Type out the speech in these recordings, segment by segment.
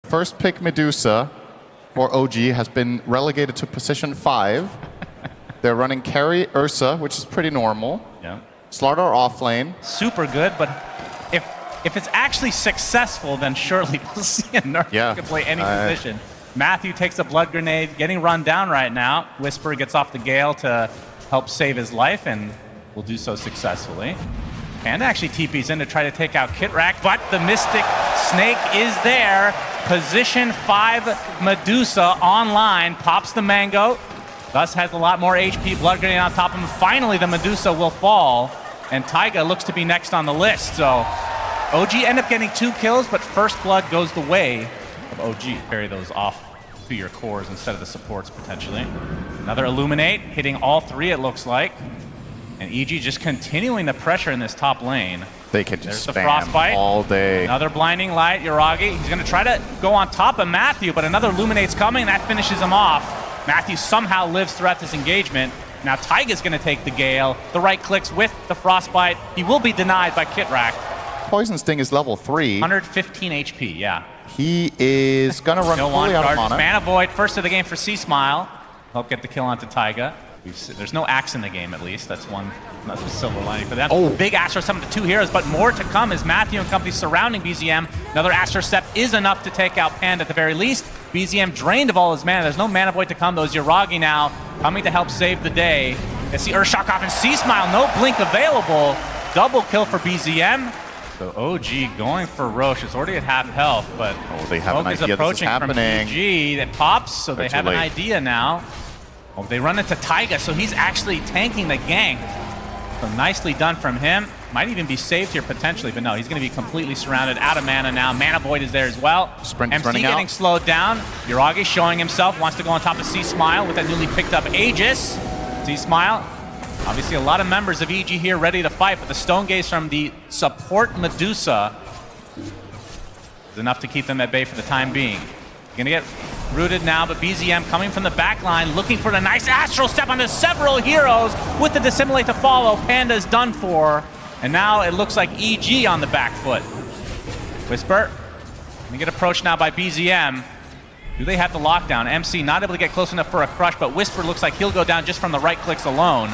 First pick Medusa for OG has been relegated to position 5. They're running carry Ursa, which is pretty normal. Yeah. Slaughter off lane. Super good, but if it's actually successful, then surely we'll see a nerf who can play any position. Matthew takes a blood grenade, getting run down right now. Whisper gets off the Gale to help save his life, and will do so successfully. Panda actually TP's in to try to take out Kitrak, but the Mystic Snake is there. Position 5 Medusa online, pops the Mango. Thus has a lot more HP, blood grenade on top of him. Finally, the Medusa will fall, and Taiga looks to be next on the list. So OG end up getting 2 kills, but first blood goes the way of OG. Carry those off to your cores instead of the supports, potentially. Another Illuminate, hitting all 3, it looks like. And EG just continuing the pressure in this top lane. They can just spam the Frostbite all day. Another Blinding Light, Yuragi. He's going to try to go on top of Matthew, but another Illuminate's coming, and that finishes him off. Matthew somehow lives throughout this engagement. Now Taiga's going to take the Gale. The right clicks with the Frostbite. He will be denied by Kitrak. Poison Sting is level 3. 115 HP, yeah. He is going to run fully out of mana. Mana Void, first of the game for C-Smile. Help get the kill onto Taiga. There's no axe in the game, at least. That's the silver lining for them. Oh. Big Astro Step to 2 heroes, but more to come as Matthew and company surrounding BZM. Another Astro Step is enough to take out Panda at the very least. BZM drained of all his mana. There's no Mana Void to come, though. Yuragi now coming to help save the day. Let's see Urshak off and C-Smile, no blink available. Double kill for BZM. So OG going for Roche. It's already at half health, but they have an idea this is happening. From PG that pops, so they have an idea now. Oh, they run into Taiga, so he's actually tanking the gank. So nicely done from him. Might even be saved here potentially, but no, he's going to be completely surrounded, out of mana now. Mana Void is there as well. Sprint's MC running getting out. Slowed down. Yuragi showing himself, wants to go on top of C-Smile with that newly picked up Aegis. C-Smile, obviously a lot of members of EG here ready to fight, but the Stone Gaze from the support Medusa is enough to keep them at bay for the time being. Gonna get rooted now, but BZM coming from the back line, looking for the nice Astral Step onto several heroes with the Dissimulate to follow. Panda's done for, and now it looks like EG on the back foot. Whisper, gonna get approached now by BZM. Do they have the lockdown? MC not able to get close enough for a crush, but Whisper looks like he'll go down just from the right clicks alone.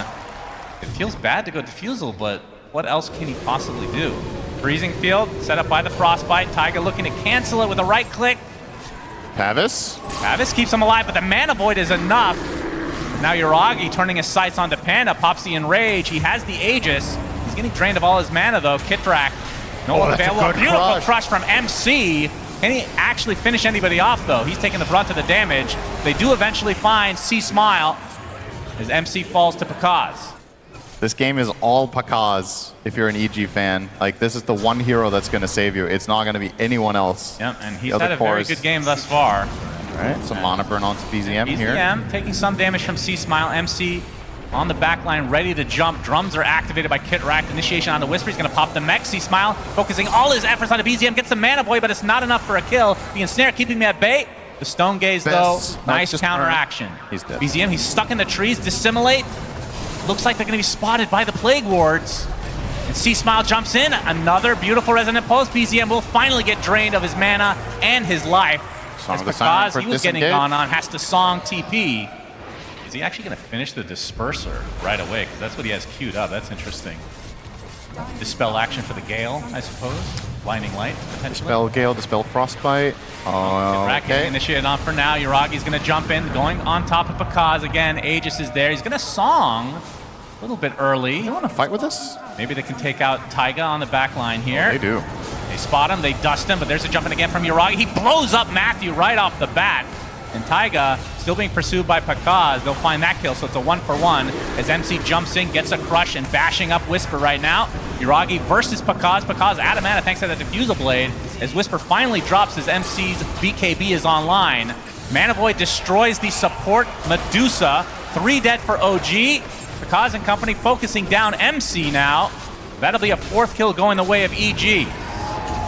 It feels bad to go Diffusal, but what else can he possibly do? Freezing Field set up by the Frostbite. Taiga looking to cancel it with a right click. Pavis keeps him alive, but the Mana Void is enough. Now Yuragi turning his sights onto Panda, pops the Enrage. He has the Aegis. He's getting drained of all his mana though. Kitrak, no available. Beautiful crush from MC. Can he actually finish anybody off though? He's taking the brunt of the damage. They do eventually find C-Smile as MC falls to Pakaz. This game is all Pakaz if you're an EG fan. Like, this is the one hero that's going to save you. It's not going to be anyone else. Yep, and he's had a very good game thus far. All right, some mana burn onto BZM here. BZM taking some damage from C-Smile. MC on the back line, ready to jump. Drums are activated by Kitrak. Initiation on the Whisper. He's going to pop the mech. C-Smile focusing all his efforts on the BZM. Gets the Mana Void, but it's not enough for a kill. The Ensnare keeping me at bay. The Stone Gaze, though, nice counteraction. He's dead. BZM, he's stuck in the trees. Dissimulate. Looks like they're going to be spotted by the Plague Wards. And C-Smile jumps in. Another beautiful Resonant Pulse. BZM will finally get drained of his mana and his life. Song as Pakaz, he was getting gone on, has to Song TP. Is he actually going to finish the Disperser right away? Because that's what he has queued up. That's interesting. Dispel action for the Gale, I suppose. Blinding Light, potentially. Dispel Gale, Dispel Frostbite. Okay. Initiated on for now. Yuragi's going to jump in, going on top of Pakaz again. Aegis is there. He's going to Song a little bit early. They want to fight with us? Maybe they can take out Taiga on the back line here. Oh, they do. They spot him, they dust him, but there's a jump in again from Yuragi. He blows up Matthew right off the bat. And Taiga still being pursued by Pakaz. They'll find that kill, so it's a 1-for-1 as MC jumps in, gets a crush, and bashing up Whisper right now. Yuragi versus Pakaz. Pakaz out of mana thanks to the Diffusal Blade as Whisper finally drops as MC's BKB is online. Mana Void destroys the support Medusa. 3 dead for OG. Pakaz and company focusing down MC now. That'll be a 4th kill going the way of EG.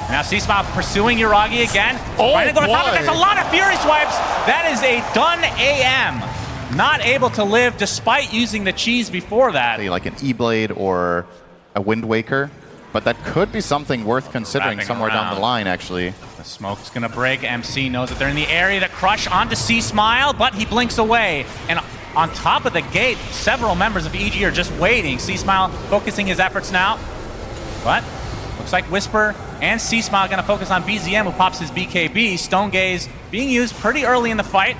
Now C-Smile pursuing Yuragi again. Trying to go to top, but that's a lot of Fury Swipes. That is a done AM. Not able to live despite using the cheese before that. Like an E-Blade or a Wind Waker. But that could be something worth considering somewhere down the line, actually. Smoke's gonna break. MC knows that they're in the area to crush onto SyndereN, but he blinks away. And on top of the gate, several members of EG are just waiting. SyndereN focusing his efforts now. But looks like Whisper and SyndereN gonna focus on BZM, who pops his BKB. Stone Gaze being used pretty early in the fight.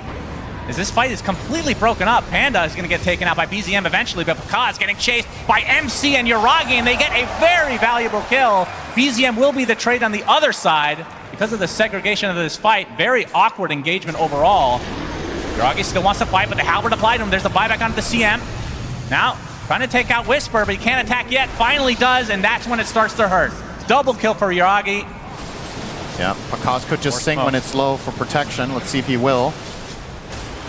As this fight is completely broken up, Panda is gonna get taken out by BZM eventually, but Paka is getting chased by MC and Yuragi, and they get a very valuable kill. BZM will be the trade on the other side because of the segregation of this fight. Very awkward engagement overall. Yuragi still wants to fight, but the halberd applied to him. There's the buyback onto the CM. Now, trying to take out Whisper, but he can't attack yet. Finally does, and that's when it starts to hurt. Double kill for Yuragi. Yeah, Pakaz could just sing when it's low for protection. Let's see if he will.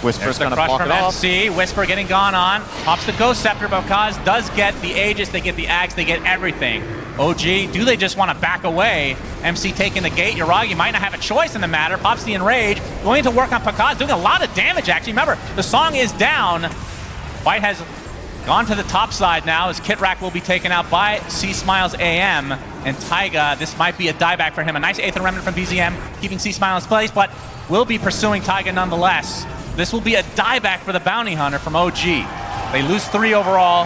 Whisper's going to block it off. MC. Whisper getting gone on. Pops the Ghost Scepter, but Kaz does get the Aegis, they get the Axe, they get everything. OG, do they just want to back away? MC taking the gate. Yuragi might not have a choice in the matter. Pops the Enrage. Going to work on Pakaz, doing a lot of damage, actually. Remember, the song is down. Fight has gone to the top side now, as Kitrak will be taken out by C-Smile's AM. And Taiga, this might be a dieback for him. A nice Aether Remnant from BZM, keeping C-Smile in place, but will be pursuing Taiga nonetheless. This will be a dieback for the Bounty Hunter from OG. They lose 3 overall,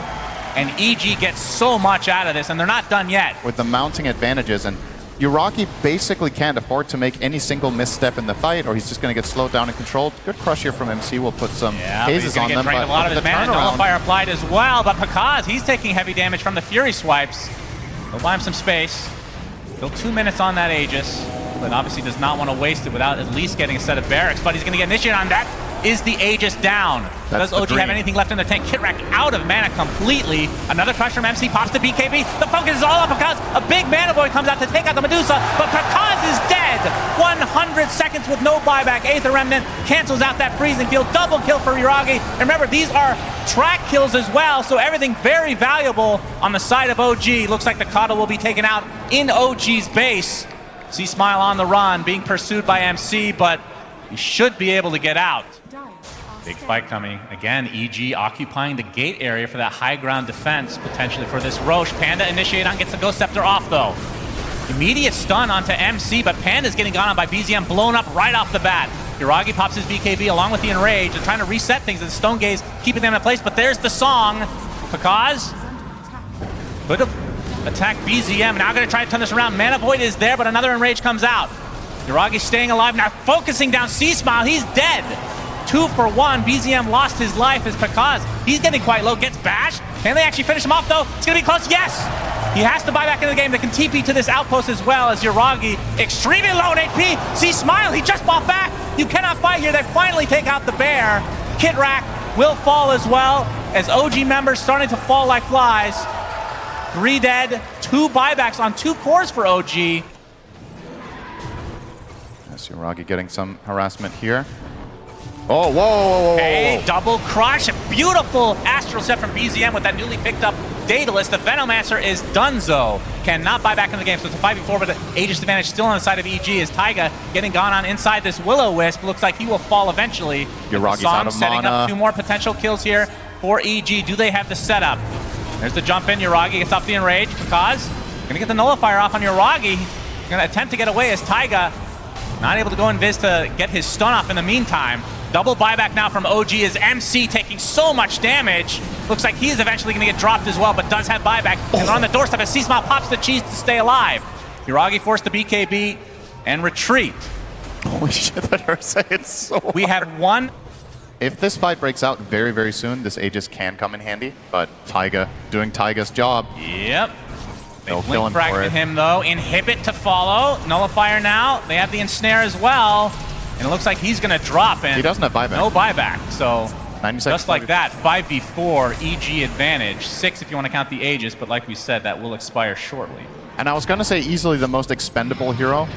and EG gets so much out of this, and they're not done yet. With the mounting advantages, and Yuragi basically can't afford to make any single misstep in the fight, or he's just going to get slowed down and controlled. Good crush here from MC. We'll put some hazes on them, but a lot of his mana. Nullifier applied as well, but Pakaz, he's taking heavy damage from the Fury swipes. They'll buy him some space. Still 2 minutes on that Aegis, but obviously does not want to waste it without at least getting a set of barracks, but he's going to get initiated on that. Is the Aegis down? Does OG have anything left in the tank? Kitrak out of mana completely. Another crush from MC, pops the BKB. The focus is all on Pakaz. A big mana boy comes out to take out the Medusa, but Pakaz is dead. 100 seconds with no buyback. Aether Remnant cancels out that freezing field. Double kill for Yuragi. And remember, these are track kills as well, so everything very valuable on the side of OG. Looks like the Kata will be taken out in OG's base. C-Smile on the run, being pursued by MC, but he should be able to get out. Big fight coming. Again, EG occupying the gate area for that high ground defense, potentially for this Roche. Panda initiate on, gets the Ghost Scepter off though. Immediate stun onto MC, but Panda's getting gone on by BZM, blown up right off the bat. Yuragi pops his BKB along with the Enrage. They're trying to reset things, and Stone Gaze keeping them in place, but there's the song. Pakaz could have attacked BZM. Now going to try to turn this around. Mana Void is there, but another Enrage comes out. Yuragi staying alive, now focusing down C-Smile. He's dead. 2 for 1. BZM lost his life as Pakaz. He's getting quite low, gets bashed. Can they actually finish him off though? It's gonna be close, yes! He has to buy back into the game. They can TP to this outpost as well as Yuragi. Extremely low in HP. C-Smile, he just bought back. You cannot fight here. They finally take out the bear. Kitrak will fall as well as OG members starting to fall like flies. 3 dead, 2 buybacks on 2 cores for OG. Yes, Yuragi getting some harassment here. Oh, whoa, whoa, whoa. Okay, double crush. A beautiful astral set from BZM with that newly picked up Daedalus. The Venomancer is donezo. Cannot buy back in the game, so it's a 5v4, but the Aegis advantage still on the side of EG as Taiga getting gone on inside this Will-O-Wisp. Looks like he will fall eventually. Yuragi's out of setting mana. Up 2 more potential kills here for EG. Do they have the setup? There's the jump in. Yuragi gets off the Enrage. Pakaz gonna get the Nullifier off on Yuragi. Gonna attempt to get away as Taiga not able to go invis to get his stun off in the meantime. Double buyback now from OG as MC taking so much damage. Looks like he is eventually going to get dropped as well, but does have buyback. And on the doorstep as C-Smile pops the cheese to stay alive. Yuragi forced the BKB and retreat. Holy shit, that hurts. It's so hard. We have 1. If this fight breaks out very, very soon, this Aegis can come in handy, but Taiga doing Taiga's job. Yep. They They'll blink fragment him though. Inhibit to follow. Nullifier now. They have the ensnare as well. And it looks like he's going to drop in. He doesn't have buyback. No buyback. So 90 seconds just like that, 5v4, EG advantage. 6 if you want to count the Aegis, but like we said, that will expire shortly. And I was going to say easily the most expendable hero,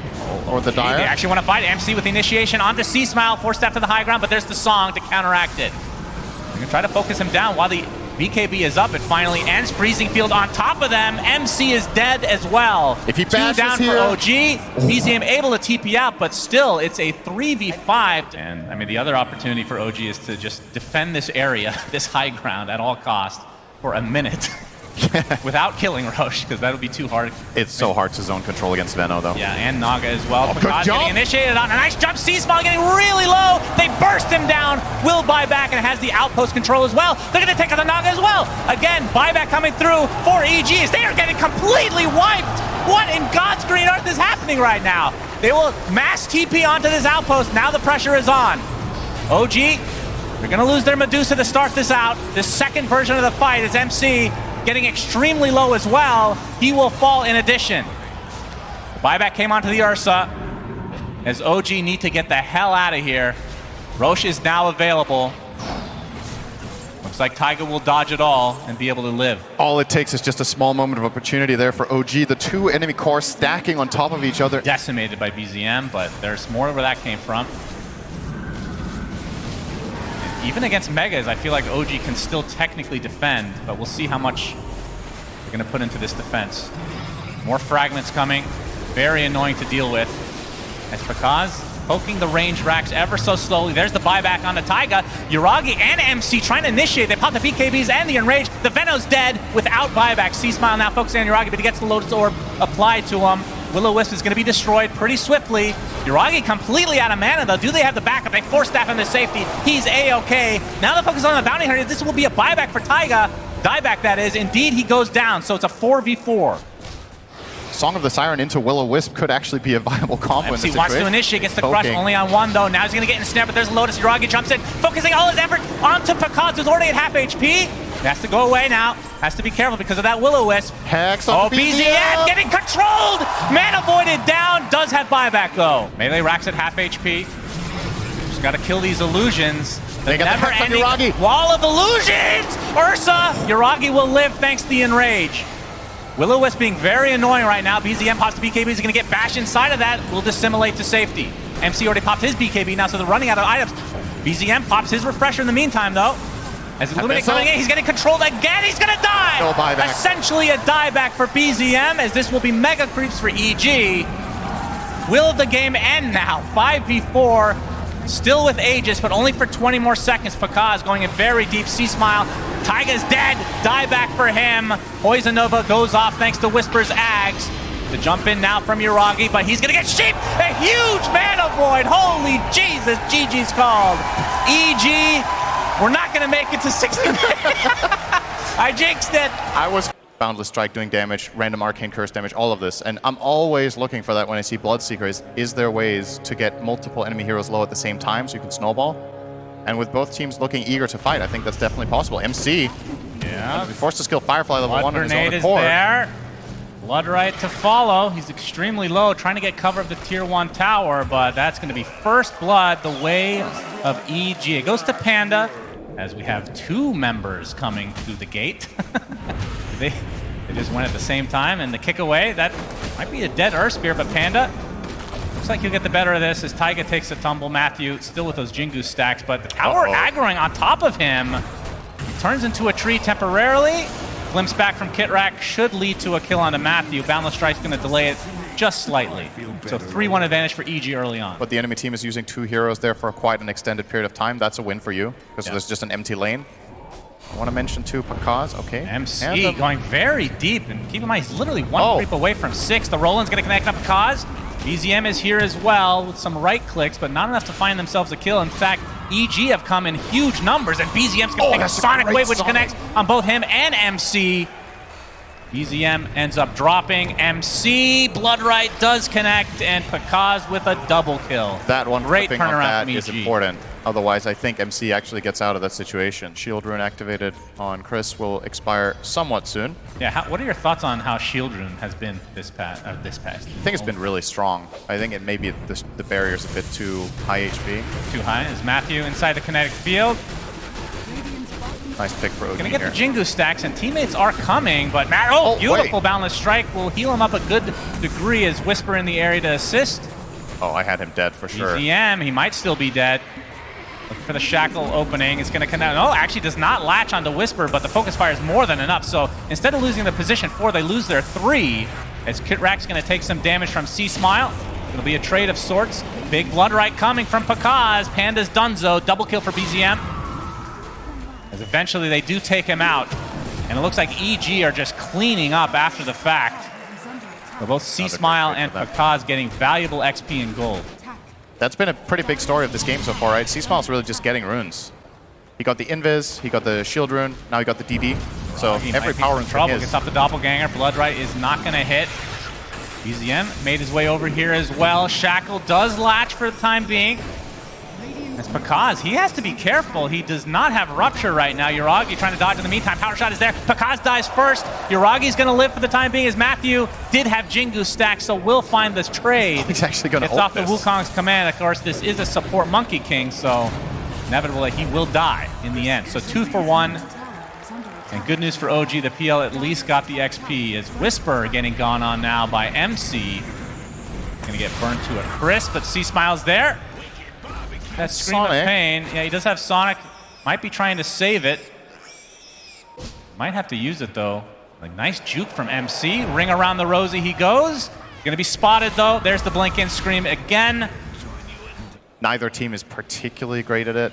or the Dire. They actually want to fight MC with the initiation onto C-Smile, 4-step to the high ground, but there's the song to counteract it. They're going to try to focus him down while the BKB is up. It finally ends. Freezing field on top of them. MC is dead as well. If he 2 bashes down here, for OG. BZM able to TP out, but still, it's a 3v5. And I mean, the other opportunity for OG is to just defend this area, this high ground at all costs for a minute. without killing Roche, because that would be too hard. It's so hard to zone control against Veno, though. Yeah, and Naga as well. Good jump. Getting initiated on a nice jump. SyndereN getting really low. They burst him down. Will buyback and has the outpost control as well. They're going to take out the Naga as well. Again, buyback coming through for EGs. They are getting completely wiped. What in God's green earth is happening right now? They will mass TP onto this outpost. Now the pressure is on. OG, they're going to lose their Medusa to start this out. This second version of the fight is MC getting extremely low as well. He will fall in addition. The buyback came onto the Ursa as OG need to get the hell out of here. Roche is now available. Looks like Taiga will dodge it all and be able to live. All it takes is just a small moment of opportunity there for OG. The two enemy cores stacking on top of each other. Decimated by BZM, but there's more where that came from. Even against Megas, I feel like OG can still technically defend, but we'll see how much they're going to put into this defense. More fragments coming. Very annoying to deal with. As Pakaz poking the range racks ever so slowly. There's the buyback on the Taiga. Yuragi and MC trying to initiate. They pop the BKBs and the Enrage. The Veno's dead without buyback. C-Smile now focusing on Yuragi, but he gets the Lotus Orb applied to him. Will-O-Wisp is going to be destroyed pretty swiftly. Yuragi completely out of mana, though. Do they have the backup? They force staff him to safety. He's A-okay. Now the focus on the bounty hunter. This will be a buyback for Taiga. Dieback, that is. Indeed, he goes down, so it's a 4v4. Song of the Siren into Will-O-Wisp could actually be a viable combo. MC wants to initiate, gets the crush only on one, though. Now he's going to get in snare, but there's Lotus. Yuragi jumps in, focusing all his effort onto Pakaz, who's already at half HP. He has to go away now. Has to be careful because of that Will-O-Wisp. Hex on BZM getting controlled! Man avoided down, does have buyback, though. Melee racks at half HP. Just got to kill these illusions. They got the hex on Yuragi. Wall of illusions! Ursa! Yuragi will live thanks to the Enrage. Will-O-Wisp being very annoying right now. BZM pops the BKB. He's going to get bashed inside of that. Will dissimulate to safety. MC already popped his BKB now, so they're running out of items. BZM pops his refresher in the meantime, though. As Illuminate coming in, he's getting controlled again. He's going to die! No buyback. Essentially a dieback for BZM, as this will be mega creeps for EG. Will the game end now? 5v4. Still with Aegis, but only for 20 more seconds. Pakaz going in very deep. C-Smile. Taiga's dead. Dieback for him. Poison Nova goes off thanks to Whisper's Ags. To jump in now from Yuragi, but he's going to get sheep. A huge mana void. Holy Jesus. GG's called. EG, we're not going to make it to 60 minutes. I jinxed it. I was Boundless Strike doing damage, random Arcane Curse damage, all of this. And I'm always looking for that when I see Bloodseekers. Is there ways to get multiple enemy heroes low at the same time so you can snowball? And with both teams looking eager to fight, I think that's definitely possible. MC, be forced to skill Firefly level 1 on his own accord. There. Bloodright to follow. He's extremely low, trying to get cover of the tier 1 tower, but that's going to be first blood the way of EG. It goes to Panda, as we have two members coming through the gate. They just went at the same time, and the kick away, that might be a dead Earthspear, but Panda looks like he'll get the better of this as Taiga takes a tumble. Matthew still with those Jingu stacks, but the tower aggroing on top of him. Turns into a tree temporarily. Glimpse back from Kitrak should lead to a kill onto Matthew. Boundless Strike's going to delay it just slightly. So 3-1 advantage for EG early on. But the enemy team is using two heroes there for quite an extended period of time. That's a win for you, because there's just an empty lane. I want to mention too, Pakaz, okay. MC going very deep, and keep in mind, he's literally one creep away from 6. The Roland's going to connect up Pakaz. BZM is here as well with some right clicks, but not enough to find themselves a kill. In fact, EG have come in huge numbers, and BZM's going to take a Sonic Wave, which connects on both him and MC. BZM ends up dropping. MC, Bloodright does connect, and Pakaz with a double kill. That one great flipping on turnaround that is important. Otherwise, I think MC actually gets out of that situation. Shield Rune activated on Chris will expire somewhat soon. Yeah, what are your thoughts on how Shield Rune has been this past? I think it's been really strong. I think it may be the barrier's a bit too high HP. Too high? Is Matthew inside the kinetic field? Nice pick for OG. Gonna get the Jingu stacks, and teammates are coming, but beautiful Boundless Strike will heal him up a good degree as Whisper in the area to assist. Oh, I had him dead for sure. BZM, he might still be dead. Looking for the shackle opening. It's going to connect. Oh, actually does not latch onto Whisper, but the focus fire is more than enough. So instead of losing the position 4, they lose their 3. As Kitrak's going to take some damage from C-Smile. It'll be a trade of sorts. Big Bloodright coming from Pakaz. Panda's Dunzo. Double kill for BZM. As eventually they do take him out. And it looks like EG are just cleaning up after the fact. So both SyndereN and Pakaz getting valuable XP and gold. That's been a pretty big story of this game so far, right? SyndereN's really just getting runes. He got the Invis, he got the Shield rune, now he got the DD. So every power rune trouble. Gets off the Doppelganger. Bloodright is not going to hit. BZM made his way over here as well. Shackle does latch for the time being. As Pakaz, he has to be careful. He does not have Rupture right now. Yuragi trying to dodge in the meantime. Power shot is there. Pakaz dies first. Yuragi's going to live for the time being as Matthew did have Jingu stacked, so will find this trade. He's actually going to ult off the Wukong's command. Of course, this is a support Monkey King, so inevitable that he will die in the end. So 2 for 1. And good news for OG, the PL at least got the XP as Whisper getting gone on now by MC. Going to get burned to a crisp, but SyndereN's there. That scream of pain. Yeah, he does have Sonic. Might be trying to save it. Might have to use it, though. Like, nice juke from MC. Ring around the rosy he goes. Gonna be spotted, though. There's the blink-in scream again. Neither team is particularly great at it.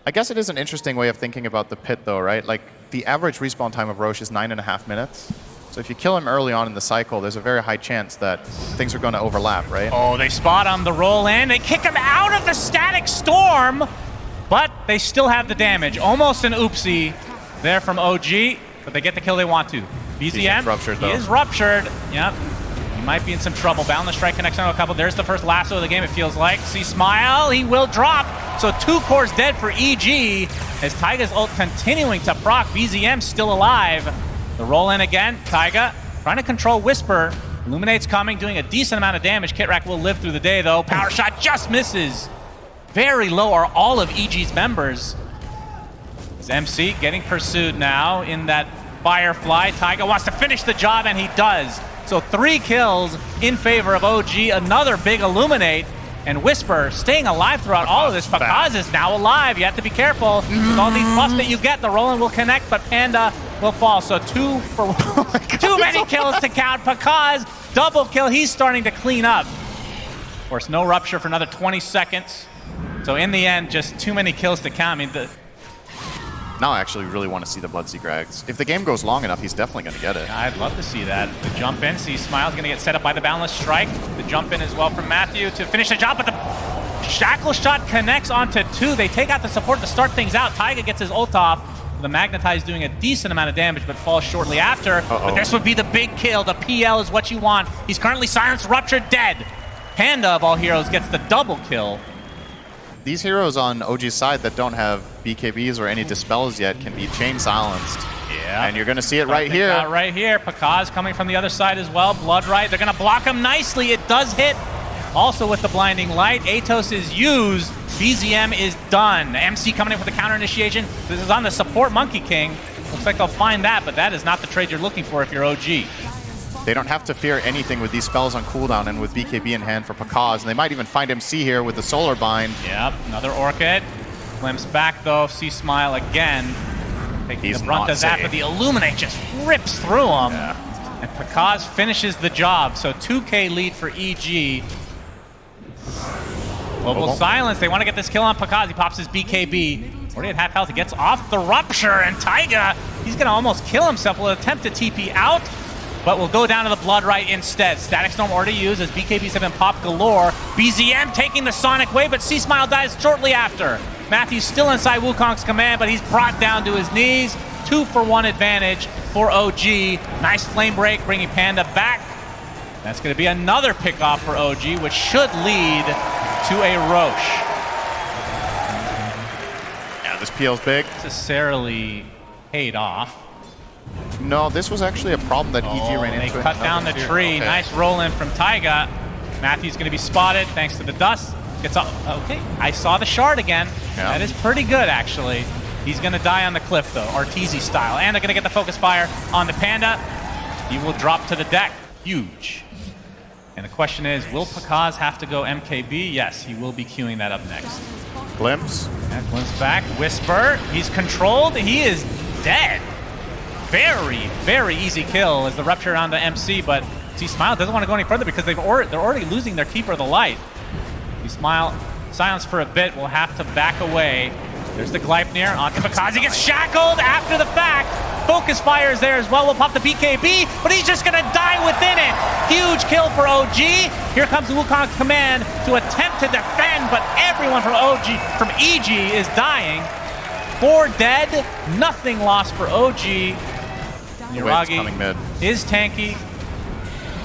I guess it is an interesting way of thinking about the pit, though, right? Like, the average respawn time of Roche is 9.5 minutes. So if you kill him early on in the cycle, there's a very high chance that things are going to overlap, right? Oh, they spot him, the roll in. They kick him out of the static storm, but they still have the damage. Almost an oopsie there from OG, but they get the kill they want to. BZM, ruptured, though. He is ruptured. Yep. He might be in some trouble. Boundless Strike connects on a couple. There's the first lasso of the game, it feels like. See Smile, he will drop. So 2 cores dead for EG as Taiga's ult continuing to proc. BZM still alive. The roll in again. Taiga trying to control Whisper. Illuminate's coming, doing a decent amount of damage. Kitrak will live through the day, though. Power shot just misses. Very low are all of EG's members. As MC getting pursued now in that Firefly. Taiga wants to finish the job, and he does. So 3 kills in favor of OG. Another big Illuminate. And Whisper staying alive throughout all of this. Pakaz is now alive. You have to be careful. With all these buffs that you get, the Roland will connect, but Panda will fall. So 2 for 1. Too many kills to count. Pakaz, double kill. He's starting to clean up. Of course, no Rupture for another 20 seconds. So in the end, just too many kills to count. I mean, now I actually really want to see the Bloodseeker Axe. If the game goes long enough, he's definitely going to get it. I'd love to see that. The jump in, see Smile's going to get set up by the Boundless Strike. The jump in as well from Matthew to finish the job, but the Shackle shot connects onto 2. They take out the support to start things out. Taiga gets his ult off. The Magnetize doing a decent amount of damage, but falls shortly after. But this would be the big kill. The PL is what you want. He's currently silenced, Ruptured, dead. Panda, of all heroes, gets the double kill. These heroes on OG's side that don't have BKBs or any dispels yet can be chain silenced. Yeah. And you're going to see it right here. Right here. Pakaz coming from the other side as well. Bloodright, they're going to block him nicely. It does hit. Also with the blinding light. Atos is used. BZM is done. MC coming in for the counter initiation. This is on the support Monkey King. Looks like they'll find that, but that is not the trade you're looking for if you're OG. They don't have to fear anything with these spells on cooldown and with BKB in hand for Pakaz, and they might even find MC here with the Solar Bind. Yep, another Orchid. Glimpse back though, see Smile again. Taking the brunt of that, but the Illuminate just rips through him. Yeah. And Pakaz finishes the job, so 2K lead for EG. Global Silence, they want to get this kill on Pakaz. He pops his BKB. Already at half health, he gets off the Rupture, and Taiga, he's going to almost kill himself. Will attempt to TP out, but will go down to the Bloodright instead. Static Storm already used as BKBs have been popped galore. BZM taking the Sonic wave, but C-Smile dies shortly after. Matthew's still inside Wukong's command, but he's brought down to his knees. 2 for 1 advantage for OG. Nice flame break, bringing Panda back. That's going to be another pickoff for OG, which should lead to a Roche. Yeah, this PL's big. Necessarily paid off. No, this was actually a problem that EG ran into. They cut down the tree. Okay. Nice roll in from Taiga. Matthew's going to be spotted thanks to the dust. Gets up. Okay, I saw the shard again. Yeah. That is pretty good, actually. He's going to die on the cliff, though, Arteezy style. And they're going to get the focus fire on the Panda. He will drop to the deck. Huge. And the question is, will Pakaz have to go MKB? Yes, he will be queuing that up next. Glimpse. And Glimpse back. Whisper. He's controlled. He is dead. Very, very easy kill as the Rupture on the MC, but C-Smile doesn't want to go any further because they're already losing their Keeper of the Light. C-Smile, silence for a bit, will have to back away. There's the Gleipnir onto Picaz. He gets shackled after the fact. Focus fire is there as well. We'll pop the BKB, but he's just going to die within it. Huge kill for OG. Here comes the Wukong command to attempt to defend, but everyone from EG is dying. 4 dead, nothing lost for OG. Yuragi is tanky.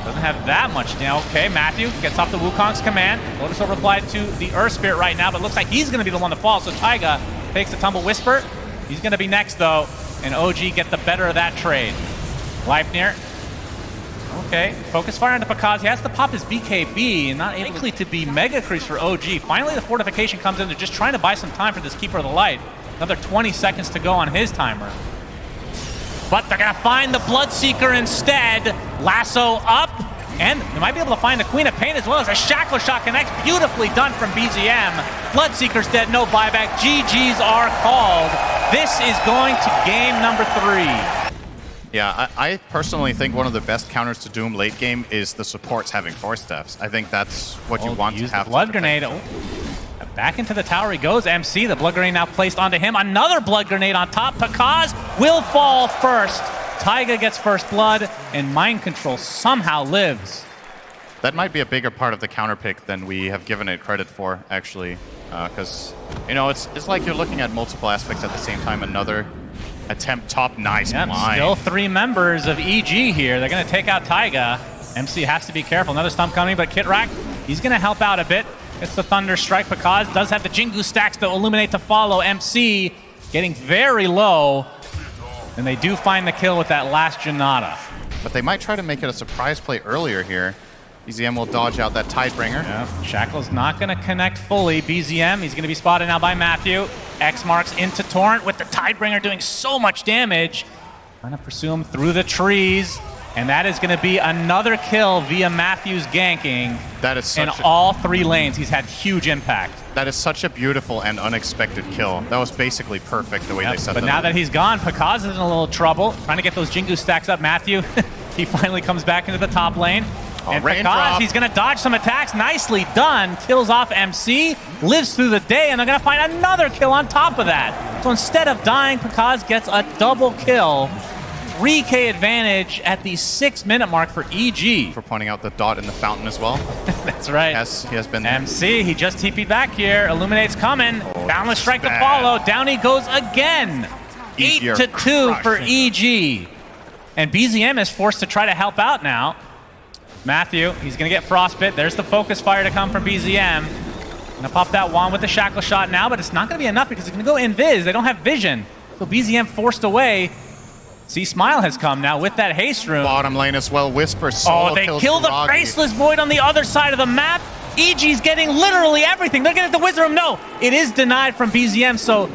Doesn't have that much now. Okay, Matthew gets off the Wukong's command. Lotus will reply to the Earth Spirit right now, but looks like he's going to be the one to fall. So Taiga takes the tumble Whisper. He's going to be next, though, and OG get the better of that trade. Gleipnir. Okay, focus fire into Picaz. He has to pop his BKB, and not likely to be Mega Crease for OG. Finally, the fortification comes in. They're just trying to buy some time for this Keeper of the Light. Another 20 seconds to go on his timer. But they're going to find the Bloodseeker instead. Lasso up, and they might be able to find the Queen of Pain as well as a Shackle Shot connects. Beautifully done from BZM. Bloodseeker's dead, no buyback. GGs are called. This is going to game number 3. Yeah, I personally think one of the best counters to Doom late game is the supports having Force Deaths. I think that's what you want to have. Blood Grenade. Back into the tower he goes. MC, the Blood Grenade now placed onto him. Another Blood Grenade on top. Picaz will fall first. Taiga gets first blood, and Mind Control somehow lives. That might be a bigger part of the counter pick than we have given it credit for, actually. Because, you know, it's like you're looking at multiple aspects at the same time. Another attempt top, nice line. Still 3 members of EG here. They're going to take out Taiga. MC has to be careful. Another stump coming, but Kitrak, he's going to help out a bit. It's the Thunder Strike. Picaz does have the Jingu stacks to illuminate to follow. MC getting very low. And they do find the kill with that last Janata. But they might try to make it a surprise play earlier here. BZM will dodge out that Tidebringer. Yeah, Shackle's not going to connect fully. BZM, he's going to be spotted now by Matthew. X marks into Torrent with the Tidebringer doing so much damage. Trying to pursue him through the trees. And that is going to be another kill via Matthew's ganking. That is in all 3 lanes. He's had huge impact. That is such a beautiful and unexpected kill. That was basically perfect the way they set that up. But now that he's gone, Picaz is in a little trouble. Trying to get those Jingu stacks up. Matthew, he finally comes back into the top lane. And Picaz, he's going to dodge some attacks. Nicely done. Kills off MC, lives through the day, and they're going to find another kill on top of that. So instead of dying, Picaz gets a double kill. 3K advantage at the 6-minute mark for EG. For pointing out the dot in the fountain as well. That's right. Yes, he has been. MC, he just TP'd back here. Illuminate's coming. Boundless Strike to follow. Down he goes again. 8-2 for EG. And BZM is forced to try to help out now. Matthew, he's going to get Frostbit. There's the Focus Fire to come from BZM. Going to pop that wand with the Shackle Shot now, but it's not going to be enough because it's going to go invis. They don't have vision. So BZM forced away. See, Smile has come now with that haste rune. Bottom lane as well. Whisper solo they kill the Faceless Void on the other side of the map. EG's getting literally everything. They're getting the Wizard Room. No, it is denied from BZM, so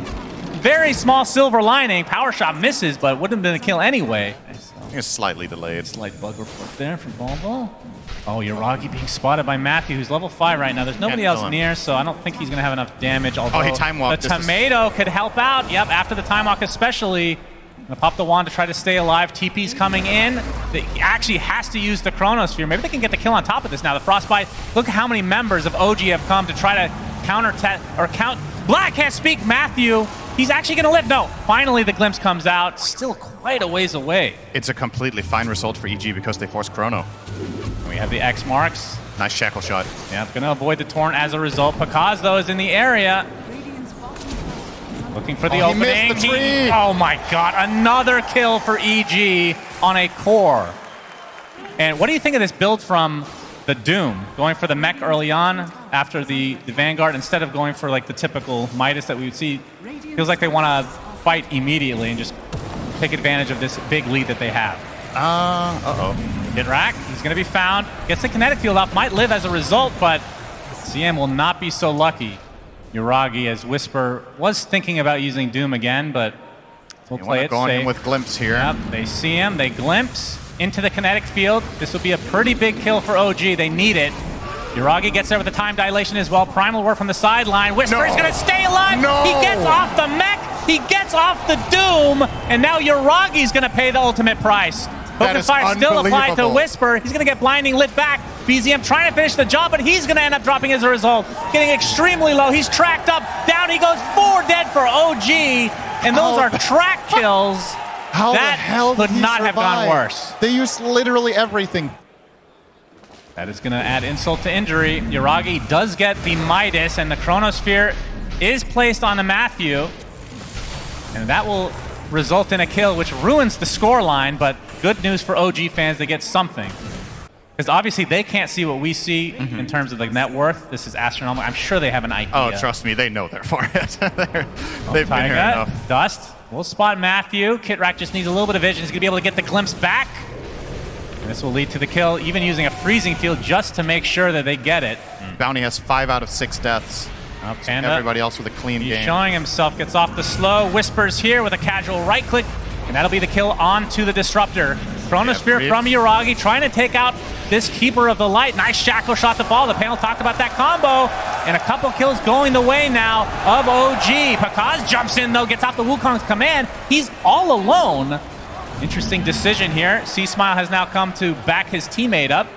very small silver lining. Power Shot misses, but wouldn't have been a kill anyway. It's slightly delayed. Slight bug report there from Volvo. Oh, Yuragi being spotted by Matthew, who's level 5 right now. There's nobody else near, so I don't think he's going to have enough damage. Although he time walked. The Tomato could help out. Yep, after the time walk especially. Gonna pop the wand to try to stay alive. TP's coming in. He actually has to use the Chronosphere. Maybe they can get the kill on top of this now. The Frostbite. Look how many members of OG have come to try to count. Black can't speak. Matthew. He's actually gonna live. No. Finally, the glimpse comes out. Still quite a ways away. It's a completely fine result for EG because they forced Chrono. And we have the X marks. Nice Shackle Shot. Yeah, gonna avoid the Torrent as a result. Picaz, though, is in the area. Looking for the opening. He missed the tree. Oh my god, another kill for EG on a core. And what do you think of this build from the Doom? Going for the mech early on after the Vanguard instead of going for like the typical Midas that we would see. Feels like they want to fight immediately and just take advantage of this big lead that they have. Kitrak, he's going to be found. Gets the kinetic field off, might live as a result, but CM will not be so lucky. Yuragi, as Whisper was thinking about using Doom again, but we'll play it safe. Going in with Glimpse here. Yep, they see him, they glimpse into the kinetic field. This will be a pretty big kill for OG. They need it. Yuragi gets there with the time dilation as well. Primal work from the sideline. Whisper's going to stay alive. No. He gets off the mech. He gets off the Doom. And now Yuragi's going to pay the ultimate price. Focus fire still applied to Whisper. He's going to get blinding lit back. BZM trying to finish the job, but he's going to end up dropping as a result. Getting extremely low. He's tracked up. Down he goes. 4 dead for OG. And those are track kills. How the hell could not have gone worse. They used literally everything. That is going to add insult to injury. Yuragi does get the Midas, and the Chronosphere is placed on the Matthew. And that will result in a kill, which ruins the scoreline, but good news for OG fans, they get something. Because obviously they can't see what we see in terms of the net worth. This is astronomical. I'm sure they have an idea. Oh, trust me, they know they're for it. They've been here enough. Dust will spot Matthew. Kitrak just needs a little bit of vision. He's going to be able to get the glimpse back. And this will lead to the kill, even using a freezing field just to make sure that they get it. Bounty has 5 out of 6 deaths. So everybody else with a clean game. He's showing himself, gets off the slow. Whispers here with a casual right click, and that'll be the kill onto the Disruptor. Chronosphere from Yuragi trying to take out this Keeper of the Light. Nice shackle shot to fall. The panel talked about that combo, and a couple kills going the way now of OG. Pakaz jumps in though, gets off the Wukong's command. He's all alone. Interesting decision here. C-Smile has now come to back his teammate up.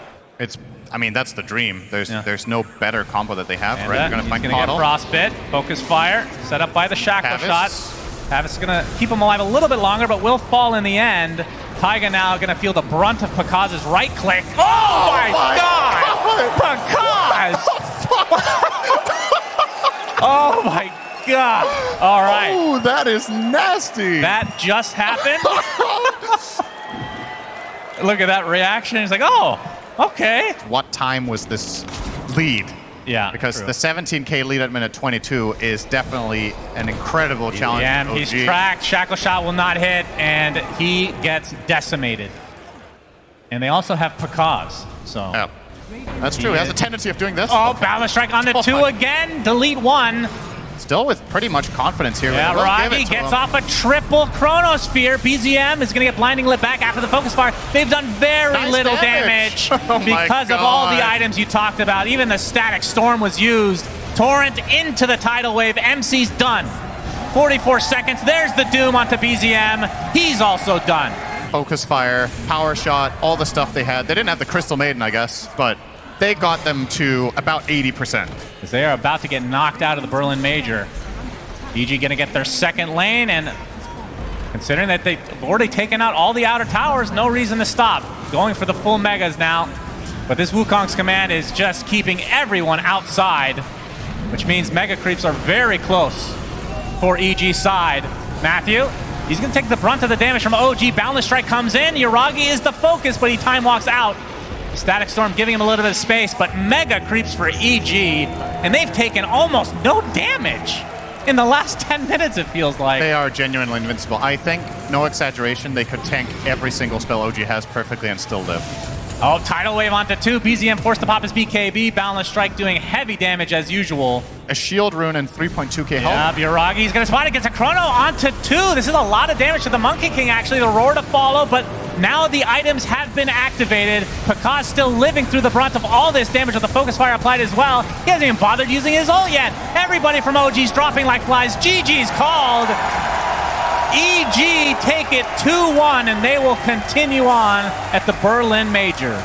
I mean, that's the dream. There's no better combo that they have, and right? They're going to find get Frostbit, focus fire, set up by the shackle shot. Tavis is going to keep him alive a little bit longer, but will fall in the end. Taiga now going to feel the brunt of Pakaz's right click. Oh my God! Pakaz! Oh my God! All right. Oh, that is nasty. That just happened. Look at that reaction. He's like, oh. Okay. What time was this lead? Yeah, because the 17K lead at minute 22 is definitely an incredible challenge. Yeah, he's tracked. Shackle shot will not hit, and he gets decimated. And they also have Pakaz. So that's true. He has a tendency of doing this. Oh, balance strike on the 2 again. Delete 1. Still with pretty much confidence here. Yeah, Rocky gets off a triple Chronosphere. BZM is going to get blinding lit back after the focus fire. They've done very little damage because of all the items you talked about. Even the Static Storm was used. Torrent into the Tidal Wave. MC's done. 44 seconds. There's the Doom onto BZM. He's also done. Focus fire, power shot, all the stuff they had. They didn't have the Crystal Maiden, I guess, but they got them to about 80%. As they are about to get knocked out of the Berlin Major. EG going to get their second lane, and considering that they've already taken out all the outer towers, no reason to stop. Going for the full megas now. But this Wukong's command is just keeping everyone outside, which means mega creeps are very close for EG's side. Matthew, he's going to take the brunt of the damage from OG. Boundless Strike comes in. Yuragi is the focus, but he time walks out. Static Storm giving him a little bit of space, but mega creeps for EG, and they've taken almost no damage in the last 10 minutes, it feels like. They are genuinely invincible. I think, no exaggeration, they could tank every single spell OG has perfectly and still live. Oh, Tidal Wave onto 2. BZM forced to pop his BKB. Boundless Strike doing heavy damage as usual. A shield rune and 3.2k health. Yeah, Yuragi's going to spot it. Gets a chrono onto 2. This is a lot of damage to the Monkey King, actually. The roar to follow, but now the items have been activated. Pakaz still living through the brunt of all this damage with the focus fire applied as well. He hasn't even bothered using his ult yet. Everybody from OG's dropping like flies. GG's called. EG take it 2-1, and they will continue on at the Berlin Major.